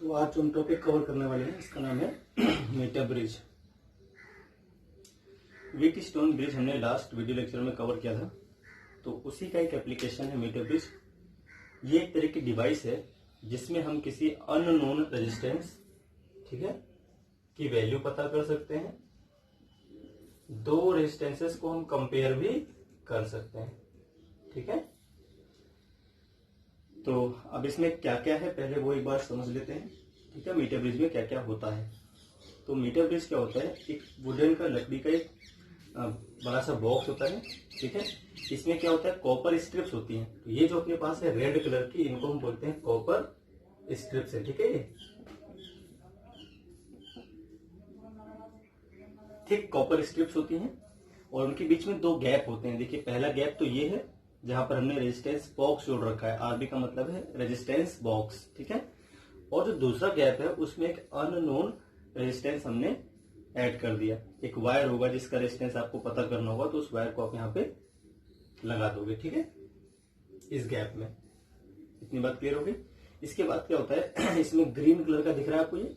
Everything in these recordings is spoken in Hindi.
तो आज जो हम टॉपिक कवर करने वाले हैं इसका नाम है मीटर ब्रिज। व्हीटस्टोन ब्रिज हमने लास्ट वीडियो लेक्चर में कवर किया था, तो उसी का एक एप्लीकेशन है मीटर ब्रिज। ये एक तरह की डिवाइस है जिसमें हम किसी अननोन रेजिस्टेंस, ठीक है, की वैल्यू पता कर सकते हैं। दो रेजिस्टेंसेस को हम कंपेयर भी कर सकते हैं, ठीक है। तो अब इसमें क्या क्या है पहले वो एक बार समझ लेते हैं, ठीक है। मीटर ब्रिज में क्या क्या होता है। तो मीटर ब्रिज क्या होता है, एक वुडन का, लकड़ी का एक बड़ा सा बॉक्स होता है, ठीक है। इसमें क्या होता है, कॉपर स्ट्रिप्स होती हैं। तो ये जो अपने पास है रेड कलर की, इनको हम बोलते हैं कॉपर स्ट्रिप्स है, ठीक है। ये ठीक कॉपर स्ट्रिप्स होती हैं और उनके बीच में दो गैप होते हैं। देखिए पहला गैप तो ये है जहां पर हमने रेजिस्टेंस बॉक्स जोड़ रखा है। आरबी का मतलब है रेजिस्टेंस बॉक्स, ठीक है। और जो दूसरा गैप है उसमें एक अननोन रेजिस्टेंस हमने ऐड कर दिया। एक वायर होगा जिसका रेजिस्टेंस आपको पता करना होगा, तो उस वायर को आप यहाँ पे लगा दोगे, ठीक है, इस गैप में। इतनी बात क्लियर होगी। इसके बाद क्या होता है, इसमें ग्रीन कलर का दिख रहा है आपको, ये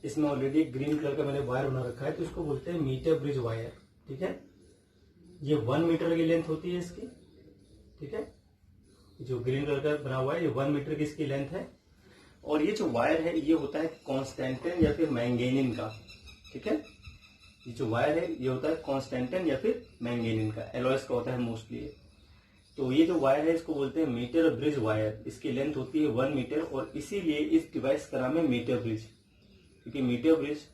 इसमें ऑलरेडी ग्रीन कलर का मैंने वायर बना रखा है, तो इसको बोलते हैं मीटर ब्रिज वायर, ठीक है। ये 1 मीटर की लेंथ होती है इसकी, ठीक है। जो ग्रीन कलर का बना हुआ है ये 1 मीटर की इसकी लेंथ है। और ये जो वायर है ये होता है कॉन्स्टेंटिन या फिर मैंगेनिन का, ठीक है। ये जो वायर है ये होता है कॉन्स्टेंटिन या फिर मैंगेनिन का, एलॉयस का होता है मोस्टली। तो ये जो वायर है इसको बोलते हैं मीटर ब्रिज वायर। इसकी लेंथ होती है 1 मीटर और इसीलिए इस डिवाइस का नाम है मीटर ब्रिज, क्योंकि मीटर ब्रिज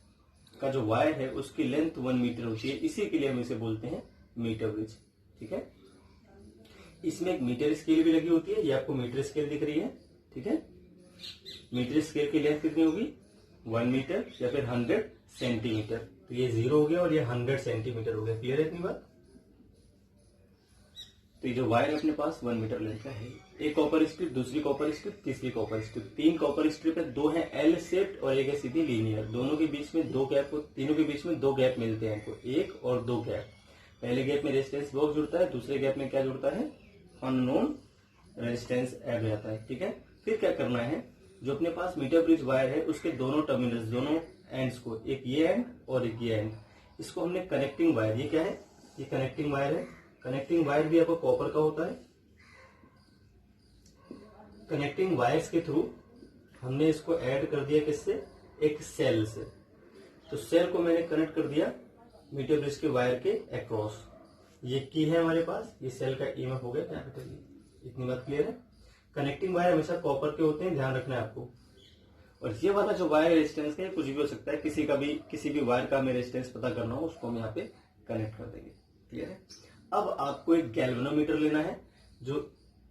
का जो वायर है उसकी लेंथ 1 मीटर होती है, इसी के लिए हम इसे बोलते हैं मीटर ब्रिज, ठीक है। इसमें एक मीटर स्केल भी लगी होती है, ये आपको मीटर स्केल दिख रही है, ठीक है। मीटर स्केल की लेंथ कितनी होगी, 1 मीटर या फिर 100 सेंटीमीटर। तो ये 0 हो गया और ये 100 सेंटीमीटर हो गया। क्लियर है इतनी बात। तो ये जो वायर अपने पास 1 मीटर लेंथ का है। एक कॉपर स्ट्रिप, दूसरी कॉपर स्ट्रिप, तीसरी कॉपर स्ट्रिप, 3 कॉपर स्ट्रिप है, 2 है एल शेप्ड और एक है सीधी लीनियर। दोनों के बीच में 2 गैप, तीनों के बीच में 2 गैप मिलते हैं आपको, 1 और 2 गैप। पहले गैप में रेजिस्टेंस बॉक्स जुड़ता है, दूसरे गैप में क्या जुड़ता है, अननोन रेजिस्टेंस ऐड हो जाता है, ठीक है। फिर क्या करना है, जो अपने पास मीटर ब्रिज वायर है उसके दोनों टर्मिनल्स, दोनों एंड्स को, एक ये एंड और एक ये एंड, इसको हमने कनेक्टिंग वायर, ये क्या है, ये कनेक्टिंग वायर है। कनेक्टिंग वायर भी आपको कॉपर का होता है। कनेक्टिंग वायर्स के थ्रू हमने इसको ऐड कर दिया किससे, एक सेल से। तो सेल को मैंने कनेक्ट कर दिया मीटर ब्रिज के वायर के अक्रॉस। ये की है हमारे पास, ये सेल का ईएमएफ हो गया कैपिटल। इतनी बात क्लियर है। कनेक्टिंग वायर हमेशा कॉपर के होते हैं, ध्यान रखना है आपको। और ये वाला जो वायर रेजिस्टेंस है कुछ भी हो सकता है, किसी भी वायर का हमें रेजिस्टेंस पता करना हो उसको हम यहाँ पे कनेक्ट कर देंगे। क्लियर है। अब आपको एक गैल्वेनोमीटर लेना है, जो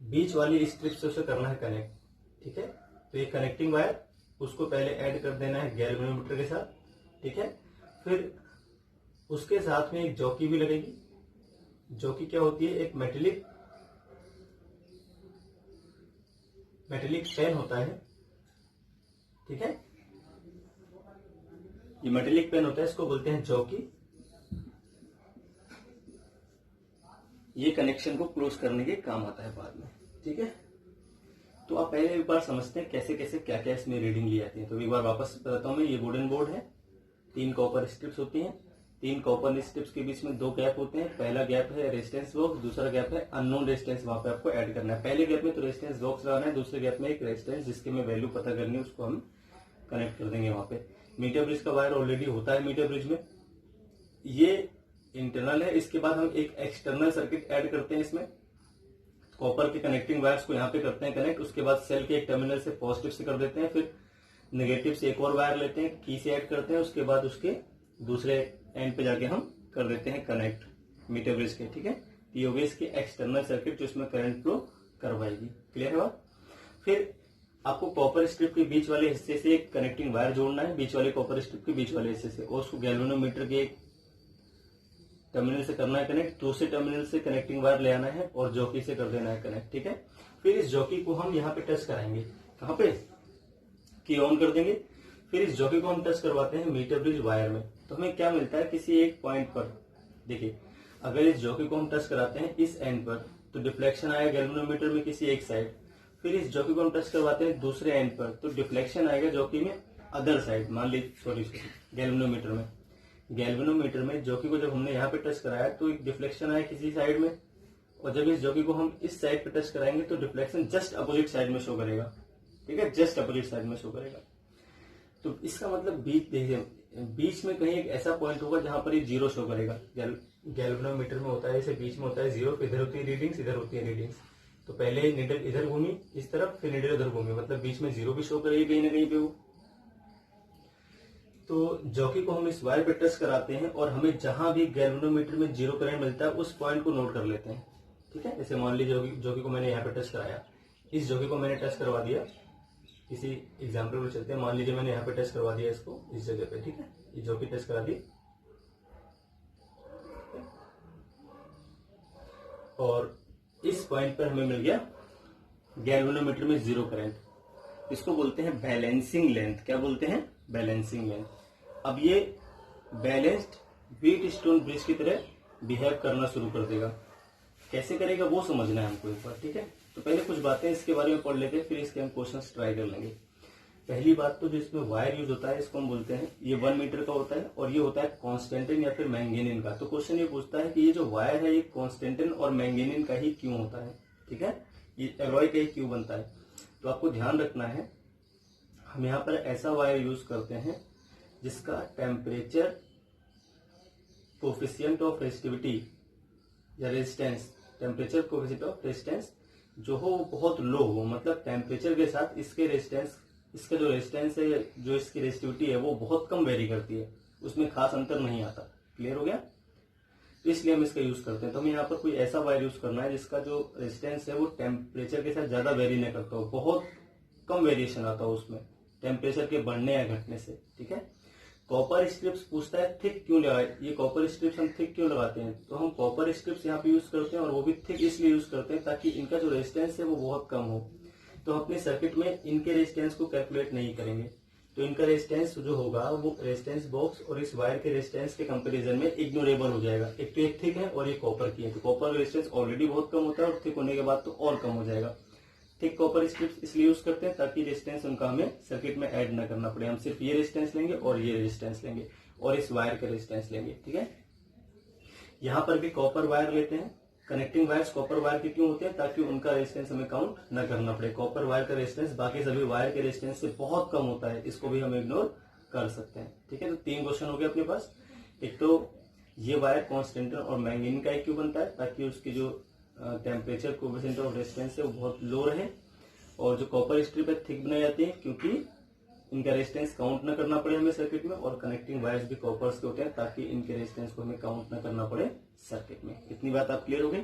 बीच वाली स्ट्रिप से उसे करना है कनेक्ट, ठीक है। तो ये कनेक्टिंग वायर, उसको पहले ऐड कर देना है गैल्वेनोमीटर के साथ, ठीक है। फिर उसके साथ में एक जॉकी भी लगेगी। जॉकी क्या होती है, एक मेटेलिक पेन होता है, ठीक है। ये मेटेलिक पेन होता है, इसको बोलते हैं जॉकी। ये कनेक्शन को क्लोज करने के काम आता है बाद में, ठीक है। तो आप पहले एक बार समझते हैं कैसे कैसे क्या क्या इसमें रीडिंग ली जाती है। तो एक बार वापस बताता हूं मैं। ये वुडन बोर्ड है, 3 कॉपर स्ट्रिप्स होती हैं। 3 कॉपर स्ट्रिप्स के बीच में 2 गैप होते हैं। पहला गैप है रेजिस्टेंस बॉक्स, दूसरा गैप है अननोन रेजिस्टेंस, वहां पे आपको ऐड करना है। पहले गैप में तो रेजिस्टेंस बॉक्स लगाना है, दूसरे गैप में एक रेजिस्टेंस जिसकी मैं वैल्यू पता करनी है उसको हम कनेक्ट कर देंगे वहां पे। मीटर ब्रिज का वायर ऑलरेडी होता है मीटर ब्रिज में, ये इंटरनल है। इसके बाद हम एक एक्सटर्नल सर्किट ऐड करते हैं इसमें। कॉपर के कनेक्टिंग वायर्स को यहाँ पे करते हैं कनेक्ट, उसके बाद सेल के एक टर्मिनल से पॉजिटिव से कर देते हैं, फिर नेगेटिव से एक और वायर लेते हैं, की से ऐड करते हैं, उसके बाद उसके दूसरे एंड पे जाके हम कर देते हैं कनेक्ट मीटर ब्रिज के, ठीक है। ये हो गई इसकी एक्सटर्नल सर्किट जो इसमें करंट फ्लो करवाएगी। क्लियर है बात। फिर आपको कॉपर स्ट्रिप के बीच वाले हिस्से से एक कनेक्टिंग वायर जोड़ना है, बीच वाले कॉपर स्ट्रिप के बीच वाले हिस्से से, और उसको गैल्वेनोमीटर के एक टर्मिनल से करना है कनेक्ट, दूसरे टर्मिनल से कनेक्टिंग वायर ले आना है और जॉकी से कर देना है कनेक्ट, ठीक है। फिर इस जॉकी को हम यहाँ पे टच कराएंगे, कहाँ पे, की ऑन कर देंगे। फिर इस जॉकी को हम टच करवाते हैं मीटर ब्रिज वायर में। तो हमें क्या मिलता है, किसी एक पॉइंट पर देखिए, अगर इस जॉकी को हम टच कराते हैं इस एंड पर तो डिफ्लेक्शन आया गैल्वेनोमीटर में किसी एक साइड। फिर इस जॉकी को हम टच करवाते हैं दूसरे एंड पर, तो डिफ्लेक्शन आएगा जॉकी में अदर साइड, मान लीजिए सॉरी गैल्वेनोमीटर में जॉकी को जब हमने यहाँ पे टच कराया तो एक डिफ्लेक्शन आया किसी साइड में, और जब इस जॉकी को हम इस साइड पे टच कराएंगे तो डिफ्लेक्शन जस्ट अपोजिट साइड में शो करेगा। ठीक है, जस्ट अपोजिट साइड में शो करेगा। तो इसका मतलब बीच में कहीं एक ऐसा पॉइंट होगा जहां पर ये जीरो शो करेगा। गैल्वेनोमीटर में होता है ऐसे बीच में होता है जीरो, इधर होती है रीडिंग्स, इधर होती है रीडिंग्स। तो पहले नीडल इधर घूमी इस तरफ, फिर नीडल उधर घूमी, मतलब बीच में जीरो भी शो करेगी कहीं ना कहीं पे वो। तो जॉकी को हम इस वायर पे टच कराते हैं और हमें जहां भी गैल्वेनोमीटर में जीरो करंट मिलता है उस पॉइंट को नोट कर लेते हैं। ठीक है, जैसे मान लीजिए जॉकी को मैंने यहाँ पे टच कराया, इस जॉकी को मैंने टच करवा दिया, किसी एग्जाम्पल में चलते हैं, मान लीजिए मैंने यहाँ पे टच करवा दिया इसको इस जगह पे। ठीक है, ये जॉकी टच करा दी और इस पॉइंट पर हमें मिल गया गैल्वेनोमीटर में जीरो करंट। इसको बोलते हैं बैलेंसिंग लेंथ। क्या बोलते हैं? Balancing length. अब ये बैलेंस्ड व्हीटस्टोन ब्रिज की तरह बिहेव करना शुरू कर देगा। कैसे करेगा वो समझना है हमको एक बार। ठीक है, तो पहले कुछ बातें इसके बारे में पढ़ लेते हैं, फिर इसके हम क्वेश्चंस ट्राई कर लेंगे। पहली बात तो जो इसमें वायर यूज होता है इसको हम बोलते हैं, ये 1 मीटर का होता है और ये होता है कॉन्स्टेंटिन या फिर मैंगेनिन का। तो क्वेश्चन ये पूछता है कि ये जो वायर है ये कॉन्स्टेंटिन और मैंगेनिन का ही क्यों होता है। ठीक है, ये एलॉय का ही क्यों बनता है। तो आपको ध्यान रखना है, हम यहाँ पर ऐसा वायर यूज करते हैं जिसका टेम्परेचर कोफिशिएंट ऑफ रेजिस्टिविटी या resistance, temperature coefficient of resistance जो हो वो बहुत लो हो, मतलब टेम्परेचर के साथ इसके रेजिस्टेंस, इसका जो रेजिस्टेंस है जो इसकी रेजिस्टिविटी है वो बहुत कम वेरी करती है, उसमें खास अंतर नहीं आता। क्लियर हो गया? तो इसलिए हम इसका यूज करते हैं। तो हमें यहाँ पर कोई ऐसा वायर यूज करना है जिसका जो रेजिस्टेंस है वो टेम्परेचर के साथ ज्यादा वेरी नहीं करता हो, बहुत कम वेरिएशन आता हो उसमें टेम्परेचर के बढ़ने या घटने से। ठीक है, कॉपर स्ट्रिप्स पूछता है थिक क्यों लगाए, ये कॉपर स्ट्रिप्स हम थिक क्यों लगाते हैं। तो हम कॉपर स्ट्रिप्स यहाँ पे यूज करते हैं और वो भी थिक इसलिए यूज करते हैं ताकि इनका जो रेजिस्टेंस है वो बहुत कम हो। तो अपने सर्किट में इनके रेजिस्टेंस को कैलकुलेट नहीं करेंगे, तो इनका रेजिस्टेंस जो होगा वो रेजिस्टेंस बॉक्स और इस वायर के रेजिस्टेंस के कंपैरिजन में इग्नोरेबल हो जाएगा। एक तो एक थिक है और एक कॉपर की है, तो कॉपर रेजिस्टेंस ऑलरेडी बहुत कम होता है और थिक होने के बाद तो और कम हो जाएगा। थिक कॉपर स्ट्रिप्स इसलिए यूज करते हैं ताकि रेजिस्टेंस उनका हमें सर्किट में ऐड न करना पड़े। हम सिर्फ ये रेजिस्टेंस लेंगे और ये रेजिस्टेंस लेंगे और इस वायर का रेजिस्टेंस लेंगे। ठीक है, यहाँ पर भी कॉपर वायर लेते हैं। कनेक्टिंग वायर्स कॉपर वायर के क्यों होते हैं? ताकि उनका रेजिस्टेंस हमें काउंट न करना पड़े। कॉपर वायर का रेजिस्टेंस बाकी सभी वायर के रेजिस्टेंस से बहुत कम होता है, इसको भी हम इग्नोर कर सकते हैं। ठीक है, तो 3 क्वेश्चन हो गए अपने पास। एक तो ये वायर कॉन्स्टेंटिन और मैंगनीन का क्यों बनता है, ताकि उसकी जो टेम्परेचर कोएफिशिएंट ऑफ रेजिस्टेंस है वो बहुत लो रहे, और जो कॉपर स्ट्रिप है थिक बनाई जाती है क्योंकि इनका रेजिस्टेंस काउंट न करना पड़े हमें सर्किट में, और कनेक्टिंग वायर्स भी कॉपर्स के होते हैं ताकि इनके रेजिस्टेंस को हमें काउंट न करना पड़े सर्किट में। इतनी बात आप क्लियर हो गई।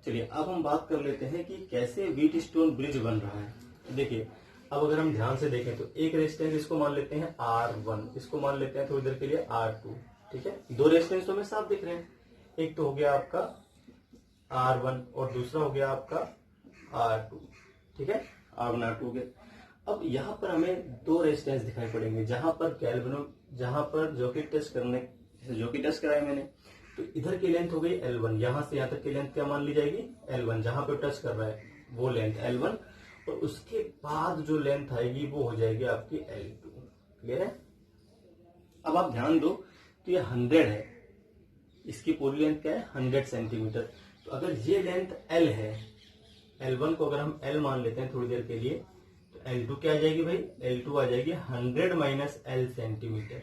चलिए अब हम बात कर लेते हैं कि कैसे व्हीटस्टोन ब्रिज बन रहा है। देखिए अब अगर हम ध्यान से देखें तो एक रेजिस्टेंस इसको मान लेते हैं R1, इसको मान लेते हैं थोड़ी देर के लिए R2। ठीक है, 2 रेजिस्टेंस तो हमें साफ दिख रहे हैं, एक तो हो गया आपका R1 और दूसरा हो गया आपका R2। ठीक है, R1 R2 हो गया। अब यहाँ पर हमें 2 रेजिस्टेंस दिखाई पड़ेंगे जहां पर जॉकी टच कराए मैंने, तो इधर की लेंथ हो गई L1, यहां से यहां तक की लेंथ क्या मान ली जाएगी L1, जहां पर टच कर रहा है वो लेंथ L1, और उसके बाद जो लेंथ आएगी वो हो जाएगी आपकी L2। क्लियर है? अब आप ध्यान दो तो ये 100 है, इसकी पूरी लेंथ क्या है 100 सेंटीमीटर। तो अगर ये लेंथ L है, L1 को अगर हम L मान लेते हैं थोड़ी देर के लिए, तो L2 क्या आ जाएगी भाई, L2 आ जाएगी 100 minus L centimetre,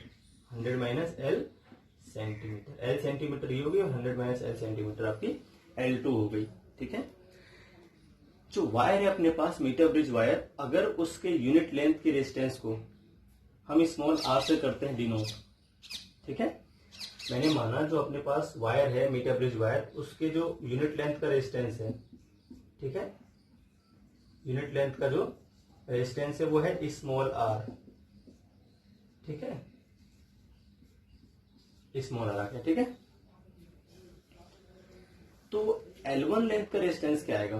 100 minus L centimetre, L centimetre ये होगी और 100 माइनस L सेंटीमीटर आपकी L2 हो गई। ठीक है, जो वायर है अपने पास मीटर ब्रिज वायर, अगर उसके यूनिट लेंथ की रेजिस्टेंस को हम स्मॉल r से करते हैं डिनोट। ठीक है, मैंने माना जो अपने पास वायर है मीटर ब्रिज वायर, उसके जो यूनिट लेंथ का रेजिस्टेंस है, ठीक है, यूनिट लेंथ का जो रेजिस्टेंस है वो है स्मॉल r। ठीक है, स्मॉल r आ गया। ठीक है, तो L1 लेंथ का रेजिस्टेंस क्या आएगा,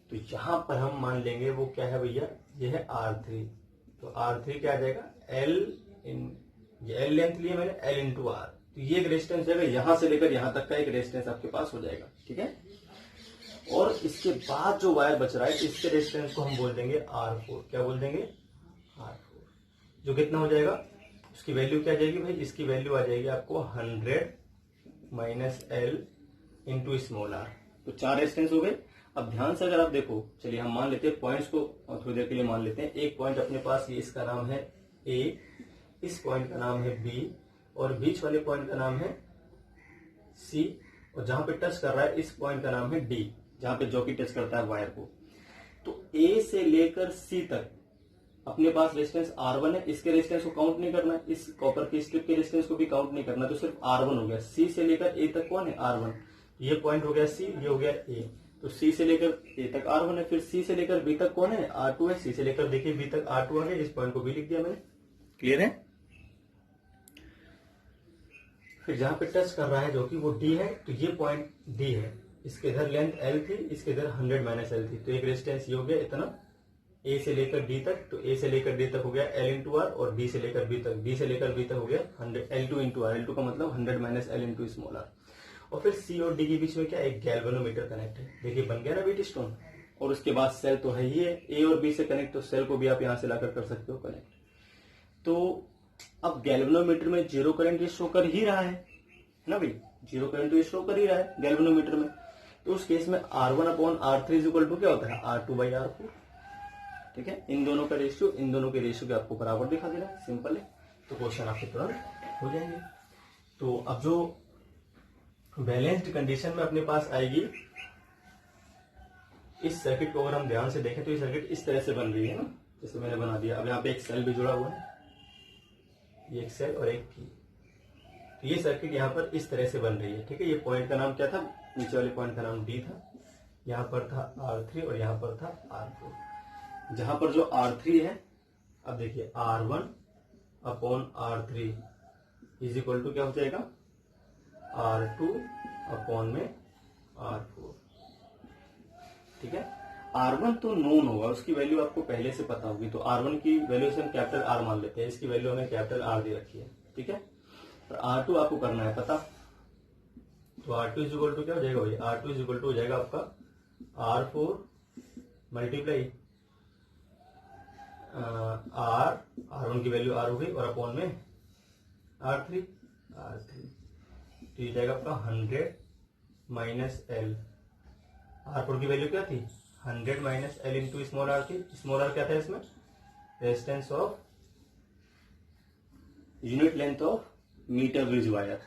तो यहां पर हम मान लेंगे वो क्या है भैया, ये है R3। तो R3 क्या आ जाएगा L लेंथ लिए मैंने L इंटू R, तो ये एक रेजिस्टेंस जाएगा, यहां से लेकर यहां तक का एक रेजिस्टेंस आपके पास हो जाएगा। ठीक है, और इसके बाद जो वायर बच रहा है इसके रेजिस्टेंस को हम बोल देंगे R4। क्या बोल देंगे? R4। जो कितना हो जाएगा, उसकी वैल्यू क्या आ जाएगी भाई? इसकी वैल्यू आ जाएगी आपको 100 -L इंटू स्मॉल r। तो 4 रेजिस्टेंस हो गए। अब ध्यान से अगर आप देखो, चलिए हम मान लेते हैं पॉइंट्स को और थोड़ी देर के लिए मान लेते हैं। एक पॉइंट अपने पास, ये इसका नाम है A, इस पॉइंट का नाम है B, और बीच वाले पॉइंट का नाम है C, और जहां पे टच कर रहा है इस पॉइंट का नाम है D, जहां पे जॉकी टच करता है वायर को। तो A से लेकर C तक अपने पास रेजिस्टेंस R1 है। इसके रेजिस्टेंस को काउंट नहीं करना है, इस कॉपर की स्ट्रिप के रेजिस्टेंस को भी काउंट नहीं करना, तो सिर्फ R1 हो गया। C से लेकर A तक कौन है? R1। ये पॉइंट हो गया C, ये हो गया A। तो C से लेकर A तक R1 है। फिर C से लेकर B तक कौन है? R2 है। C से लेकर देखिए B तक R2 आ गया। इस पॉइंट को भी लिख दिया मैंने। क्लियर है? फिर जहां पे टच कर रहा है जो कि वो D है, तो ये पॉइंट D है। इसके इधर लेंथ L थी, इसके इधर 100 -L थी, तो एक रेजिस्टेंस ये हो गया इतना A से लेकर D तक। तो A से लेकर D तक हो गया L इंटू आर, और D से लेकर B तक, D से लेकर B तक हो गया 100 L2 इंटू आर। L2 का मतलब 100 -L इंटू स्मॉल आर। और फिर C और D के बीच में क्या? एक गैल्वेनोमीटर कनेक्ट है। देखिए बन गया ना व्हीट स्टोन। और उसके बाद सेल तो है ही है, A और B से कनेक्ट, तो सेल को भी आप यहां से लाकर कर सकते हो कनेक्ट। तो अब गैल्वेनोमीटर में जीरो करंट ये शो कर ही रहा है ना भाई, जीरो करंट तो ये शो कर ही रहा है गैल्वेनोमीटर में। तो उस केस में R1/R3 इक्वल टू क्या होता है? R2/R4। ठीक है, इन दोनों का रेशियो इन दोनों के रेशियो के आपको बराबर दिखा देना, सिंपल है। तो क्वेश्चन आपके तुरंत हो जाएंगे। तो अब जो बैलेंस्ड कंडीशन में अपने पास आएगी, इस सर्किट को अगर हम ध्यान से देखें तो ये सर्किट इस तरह से बन रही है ना, जैसे मैंने बना दिया। अब यहाँ पे एक सेल भी जुड़ा हुआ है, ये एक सेल और एक की। तो ये सर्किट यहाँ पर इस तरह से बन रही है। ठीक है, ये पॉइंट का नाम क्या था? नीचे वाले पॉइंट का नाम D था, यहाँ पर था R3 और यहाँ पर था R4। जहां पर जो R3 है, अब देखिए R1/R3 इज इक्वल टू क्या हो जाएगा? R2/R4। ठीक है, R1 तो नोन होगा, उसकी वैल्यू आपको पहले से पता होगी। तो R1 की वैल्यू से हम कैपिटल R मान लेते हैं, इसकी वैल्यू हमें कैपिटल R दे रखी है। ठीक है, और R2 आपको करना है पता। तो R2 इज इक्वल टू क्या हो जाएगा भाई? R2 इज इक्वल टू हो जाएगा आपका R4 मल्टीप्लाई R1 की वैल्यू R हो गई, और अपॉन में R3। तो ये जाएगा आपका 100 -L। R4 की वैल्यू क्या थी? 100 -L इंटू स्मॉल r थी। स्मॉल r क्या था इसमें? Resistance of unit length of metre bridge wire.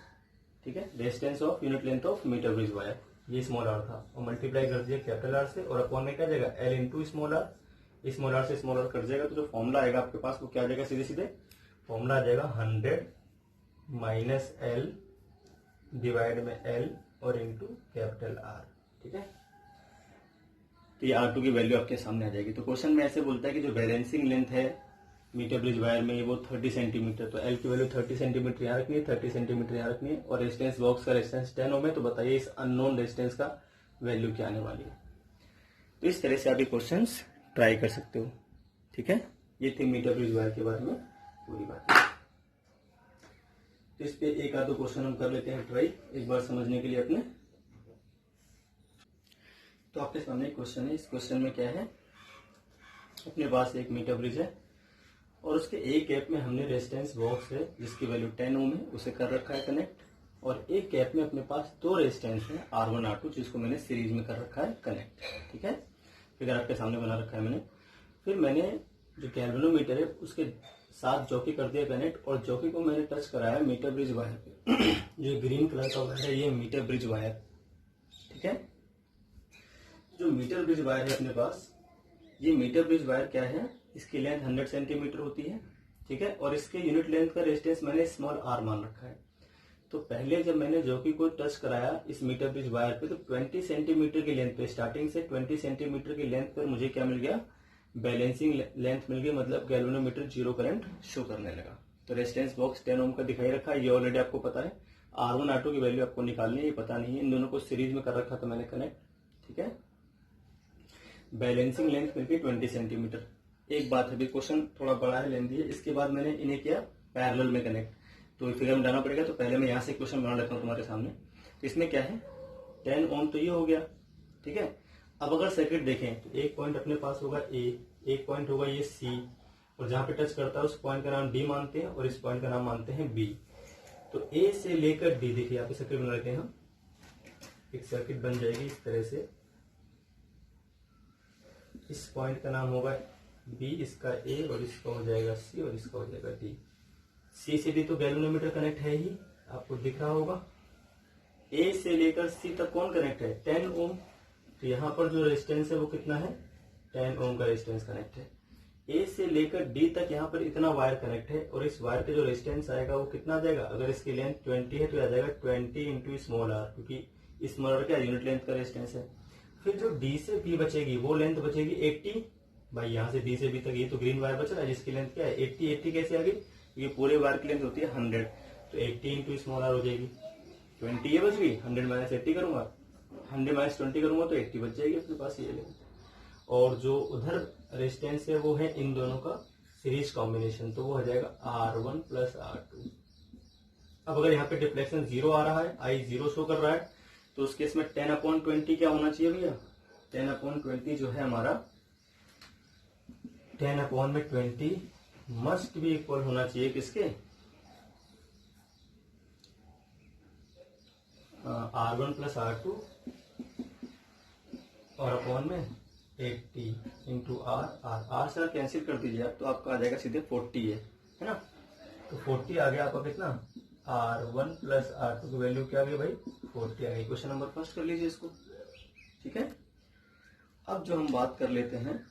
ठीक है, resistance of unit length of metre bridge wire, ये स्मॉल r था। और मल्टीप्लाई कर दिया कैपिटल R से, और अपॉन में क्या जाएगा? L into small r। Small r से स्मॉल r कट जाएगा, तो जो फॉर्मूला आएगा आपके पास वो क्या आ जाएगा? सीधे सीधे फॉर्मूला आ जाएगा 100 -L डिवाइड में L और इंटू कैपिटल R। ठीक है, तो ये R2 की वैल्यू आपके सामने आ जाएगी। तो क्वेश्चन में ऐसे बोलता है कि जो बैलेंसिंग लेंथ है मीटर ब्रिज वायर में वो 30 सेंटीमीटर। तो L की वैल्यू 30 सेंटीमीटर यहाँ रखनी है, 30 सेंटीमीटर यहाँ रखनी है, और रेजिस्टेंस बॉक्स का रेजिस्टेंस 10 ओम है। तो बताइए इस अननोन रेजिस्टेंस का वैल्यू क्या आने वाली है? तो इस तरह से आप ये क्वेश्चन ट्राई कर सकते हो। ठीक है, ये थी मीटर ब्रिज वायर के बारे में पूरी बात। तो इस पे एक आध दो क्वेश्चन हम कर लेते हैं ट्राई एक बार समझने के लिए अपने। तो आपके सामने एक क्वेश्चन है। इस क्वेश्चन में क्या है? अपने पास एक मीटर ब्रिज है और उसके एक गैप में हमने रेजिस्टेंस बॉक्स है जिसकी वैल्यू 10 ओम है, उसे कर रखा है कनेक्ट। और एक गैप में अपने पास दो रेजिस्टेंस है R1 R2 जिसको मैंने सीरीज में कर रखा है कनेक्ट। ठीक है, फिगर आपके सामने बना रखा है मैंने। फिर मैंने जो गैल्वेनोमीटर है उसके साथ जॉकी कर दिया कनेक्ट, और जॉकी को मैंने टच कराया मीटर ब्रिज वायर पे। जो ग्रीन कलर का वायर है ये मीटर ब्रिज वायर। ठीक है, जो मीटर ब्रिज वायर है अपने पास, ये मीटर ब्रिज वायर क्या है? इसकी लेंथ 100 सेंटीमीटर होती है। ठीक है, और इसके यूनिट लेंथ का रेजिस्टेंस मैंने स्मॉल r मान रखा है। तो पहले जब मैंने जॉकी को टच कराया इस मीटर ब्रिज वायर पे, तो 20 सेंटीमीटर की लेंथ पे, स्टार्टिंग से 20 सेंटीमीटर की लेंथ पर मुझे क्या मिल गया? बैलेंसिंग लेंथ मिल गई, मतलब गैल्वेनोमीटर जीरो करंट शो करने लगा। तो रेजिस्टेंस बॉक्स 10 ओम का दिखाई रखा है, ये ऑलरेडी आपको पता है। R1 R2 की वैल्यू आपको निकालनी है, ये पता नहीं है। इन दोनों को सीरीज में कर रखा था मैंने कनेक्ट। ठीक है, बैलेंसिंग लेंथ मिल गई 20 सेंटीमीटर। एक बात है, अभी क्वेश्चन थोड़ा बड़ा है, लेंथी है। इसके बाद मैंने इन्हें किया पैरेलल में कनेक्ट, तो फिगर में डालना पड़ेगा। तो पहले मैं यहाँ से क्वेश्चन बना लेता हूँ तुम्हारे सामने। तो इसमें क्या है? 10 ओम तो ये हो गया। ठीक है, अब अगर सर्किट देखें तो एक पॉइंट अपने पास होगा ए, एक पॉइंट होगा ये सी, और जहां पे टच करता है उस पॉइंट का नाम डी मानते हैं और इस पॉइंट का नाम मानते हैं बी। तो ए से लेकर डी, देखिए यहाँ पे सर्किट बना लेते हैं हम, एक सर्किट बन जाएगी इस तरह से। इस पॉइंट का नाम होगा बी, इसका ए, और इसका हो जाएगा सी, और इसका हो जाएगा डी। सी से डी तो गैल्वेनोमीटर कनेक्ट है ही, आपको दिख रहा होगा। ए से लेकर सी तक कौन कनेक्ट है, 10 ओम। तो यहाँ पर जो रेजिस्टेंस है वो कितना है, 10 ओम का रेजिस्टेंस कनेक्ट है। ए से लेकर डी तक यहाँ पर इतना वायर कनेक्ट है, और इस वायर का जो रेजिस्टेंस आएगा वो कितना आ जाएगा, अगर इसकी लेंथ 20 है तो आ जाएगा 20 इंटू स्मॉल आर, क्योंकि स्मॉल आर क्या यूनिट लेंथ का रेजिस्टेंस है। फिर जो डी से बी बचेगी वो लेंथ बचेगी 80। भाई यहाँ से डी से बी तक ये तो ग्रीन वायर बच रहा है जिसकी लेंथ क्या है 80। 80 कैसे आ गई, ये पूरे वायर की लेंथ होती है 100, तो 80 इंटू स्मॉल आर हो जाएगी 20, ये बच गई। 100 माइनस 80 करूंगा, 100 माइनस 20 करूंगा तो 80 बच जाएगी अपने पास ये लेंथ। और जो उधर रेजिस्टेंस है वो है इन दोनों का सीरीज कॉम्बिनेशन, तो वो हो जाएगा R1 प्लस R2। अब अगर यहाँ पे डिफ्लेक्शन 0 आ रहा है, I 0 शो कर रहा है, तो उस केस में 10/20 क्या होना चाहिए भैया, 10/20 जो है हमारा 10/20 मस्ट भी इक्वल होना चाहिए किसके, R1 प्लस R2 और अपॉन में 80 इंटू आर से कैंसिल कर दीजिए आप, तो आपका आ जाएगा सीधे 40 है ना। तो 40 आ गया आपका कितना, R1 प्लस R2 की वैल्यू क्या आ गई भाई, 40 आ गई। क्वेश्चन नंबर फर्स्ट कर लीजिए इसको, ठीक है। अब जो हम बात कर लेते हैं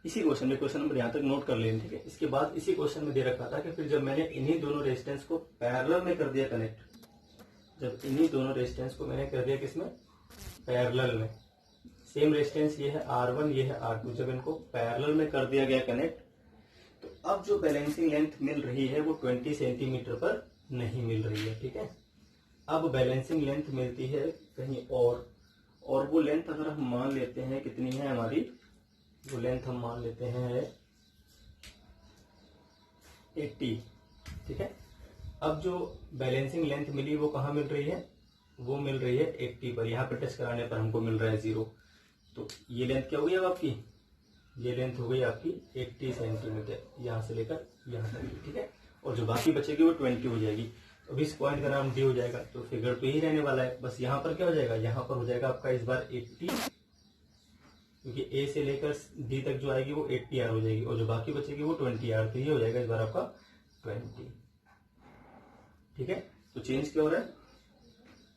इसी क्वेश्चन में, क्वेश्चन नंबर यहाँ तक नोट कर लेंगे, ठीक है। इसके बाद इसी क्वेश्चन में दे रखा था कि फिर जब मैंने इन्हीं दोनों रेजिस्टेंस को पैरेलल में कर दिया कनेक्ट, जब इन्हीं दोनों रेजिस्टेंस को मैंने कर दिया किसमें, पैरेलल में, सेम रेजिस्टेंस ये है R1 ये है R2, जब इनको पैरेलल में कर दिया गया कनेक्ट, तो अब जो बैलेंसिंग लेंथ मिल रही है वो 20 सेंटीमीटर पर नहीं मिल रही है, ठीक है। अब बैलेंसिंग लेंथ मिलती है कहीं और वो लेंथ अगर हम मान लेते हैं कितनी है हमारी, वो लेंथ हम मान लेते हैं 80, ठीक है। अब जो बैलेंसिंग लेंथ मिली वो कहाँ मिल रही है, वो मिल रही है 80 पर, यहाँ पे टच कराने पर हमको मिल रहा है 0। तो ये लेंथ क्या हो गई अब आपकी, ये लेंथ हो गई आपकी 80 सेंटीमीटर, यहाँ से लेकर यहाँ तक, ठीक है। और जो बाकी बचेगी वो 20 हो जाएगी। तो अब इस पॉइंट का नाम डी हो जाएगा, तो फिगर तो यही रहने वाला है, बस यहाँ पर क्या हो जाएगा, यहाँ पर हो जाएगा आपका इस बार 80, क्योंकि ए से लेकर डी तक जो आएगी वो 80 आर हो जाएगी, और जो बाकी बचेगी वो 20 आर, तो ये हो जाएगा इस बार आपका 20, ठीक है। तो चेंज क्या हो रहा है,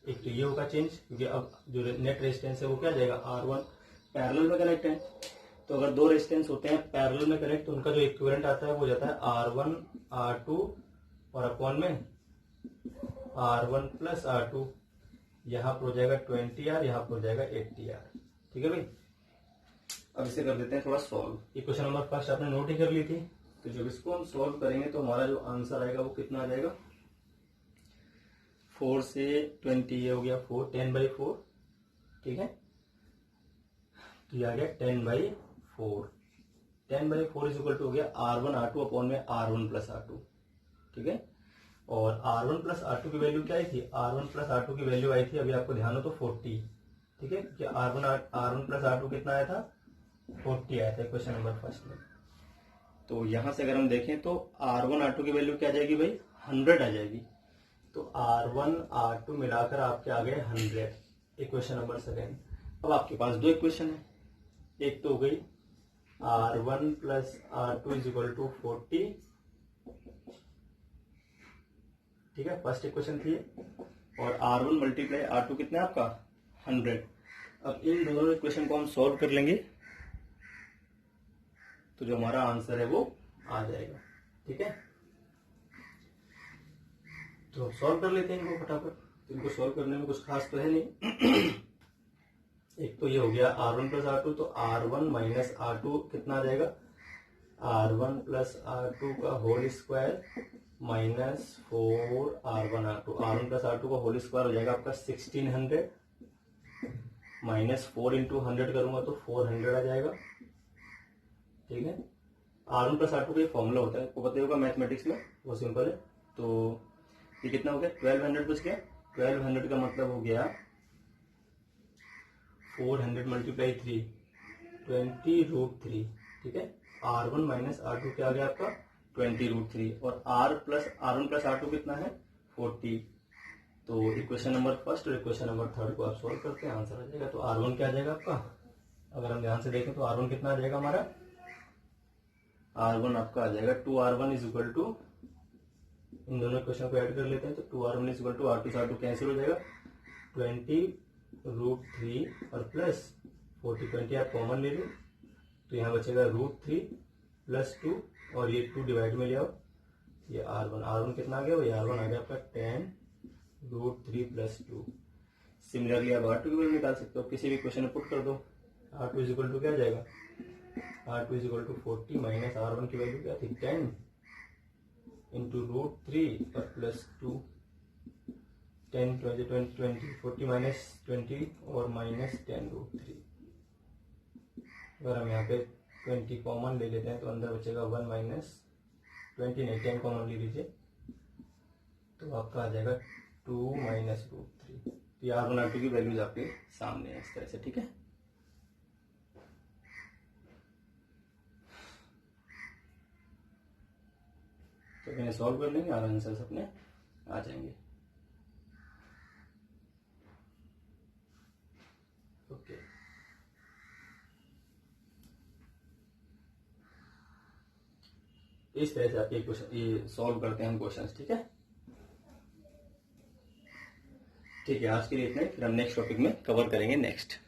एक तो ये होगा चेंज, क्योंकि अब जो नेट रेजिस्टेंस है वो क्या जाएगा, R1 पैरेलल में कनेक्ट है, तो अगर दो रेजिस्टेंस होते हैं पैरेलल में कनेक्ट तो उनका जो इक्विवेलेंट आता है वो जाता है R1 R2 और अपॉन में R1 प्लस R2, यहाँ पर हो जाएगा 20R, यहाँ पर हो जाएगा 80R, ठीक है भाई। अब इसे कर देते हैं थोड़ा सॉल्व। ये क्वेश्चन नंबर फर्स्ट आपने नोट ही कर ली थी, तो जब इसको हम सॉल्व करेंगे तो हमारा जो आंसर आएगा वो कितना आ जाएगा, 4 से 20 ये हो गया 4, 10/4, ठीक है। तो ये आ गया 10/4, 10/4 इज इक्वल टू हो गया R1 R2 अपॉन में R1 प्लस R2, ठीक है। और R1 प्लस R2 की वैल्यू क्या आई थी, R1 प्लस R2 की वैल्यू आई थी, अभी आपको ध्यान हो तो 40, ठीक है, कि R1 प्लस R2 कितना आया था, 40 आया था क्वेश्चन नंबर फर्स्ट में। तो यहां से अगर हम देखें तो R1 R2 की वैल्यू क्या आ जाएगी भाई, 100 आ जाएगी। तो R1 R2 मिलाकर आपके आ गए 100, इक्वेशन नंबर सेकेंड। अब आपके पास दो इक्वेशन है, एक तो हो गई R1 plus R2 is equal to 40, ठीक है, फर्स्ट इक्वेशन थी, और R1 मल्टीप्लाई R2 कितना है आपका 100। अब इन दोनों इक्वेशन को हम सॉल्व कर लेंगे तो जो हमारा आंसर है वो आ जाएगा, ठीक है। तो सॉल्व कर लेते हैं इनको फटाफट, इनको सॉल्व करने में कुछ खास तो है नहीं। एक तो ये हो गया R1 प्लस R2, तो R1 माइनस R2 कितना आ जाएगा, R1 प्लस R2 का whole square minus 4R1 R2, R1 plus R2 का होल स्क्वायर हो जाएगा आपका 1600, माइनस 4 इंटू 100 करूंगा तो 400 आ जाएगा, ठीक है। R1 प्लस R2 का ये फॉर्मूला होता है, आपको पता होगा मैथमेटिक्स में, वो सिंपल है। तो ये कितना हो गया, 1200 बच गया, 1200 का मतलब हो गया 400 मल्टीप्लाई 3 20√3, ठीक है। R1 माइनस R2 क्या आ गया आपका 20√3 और R1 प्लस R2 कितना है 40। तो इक्वेशन नंबर फर्स्ट और इक्वेशन नंबर थर्ड को आप सोल्व करते हैं, आंसर आ जाएगा। तो R1 क्या आ जाएगा आपका, अगर हम ध्यान से देखें तो R1 कितना आ जाएगा हमारा, R1 आपका आ जाएगा 2R1 इज इक्वल टू, इन दोनों इक्वेशन को ऐड कर लेते हैं तो 2R1 is equal to R2 से R2 कैंसिल हो जाएगा 20√3 और प्लस 40 आप कॉमन ले लो तो यहाँ बचेगा √3 प्लस 2 और ये 2 डिवाइड में ले आओ, ये R1 कितना आ गया, वो R1 आ गया आपका 10√3 प्लस 2। सिमिलरली आप R2 की वैल्यू निकाल सकते हो, किसी भी क्वेश्चन में पुट कर दो। R2 इज इक्वल टू क्या आ जाएगा, R2 is equal to 40 minus R1 की वैल्यू क्या थी 10 इंटू √3 और प्लस 2, 10 20 20 20 40 माइनस 20 और माइनस 10√3। अगर हम यहाँ पे 20 कॉमन ले लेते हैं तो अंदर बचेगा 1 माइनस 20 नहीं 10 कॉमन ले लीजिए तो आपका आ जाएगा 2 माइनस √3। तो ये R1 R2 की वैल्यूज आपके सामने है इस तरह से, ठीक है। तो इन्हें सॉल्व कर लेंगे और आंसर्स अपने आ जाएंगे। ओके, इस तरह से आप ये सॉल्व करते हैं हम क्वेश्चंस, ठीक है। ठीक है, आज के लिए इतना ही, फिर हम नेक्स्ट टॉपिक में कवर करेंगे नेक्स्ट।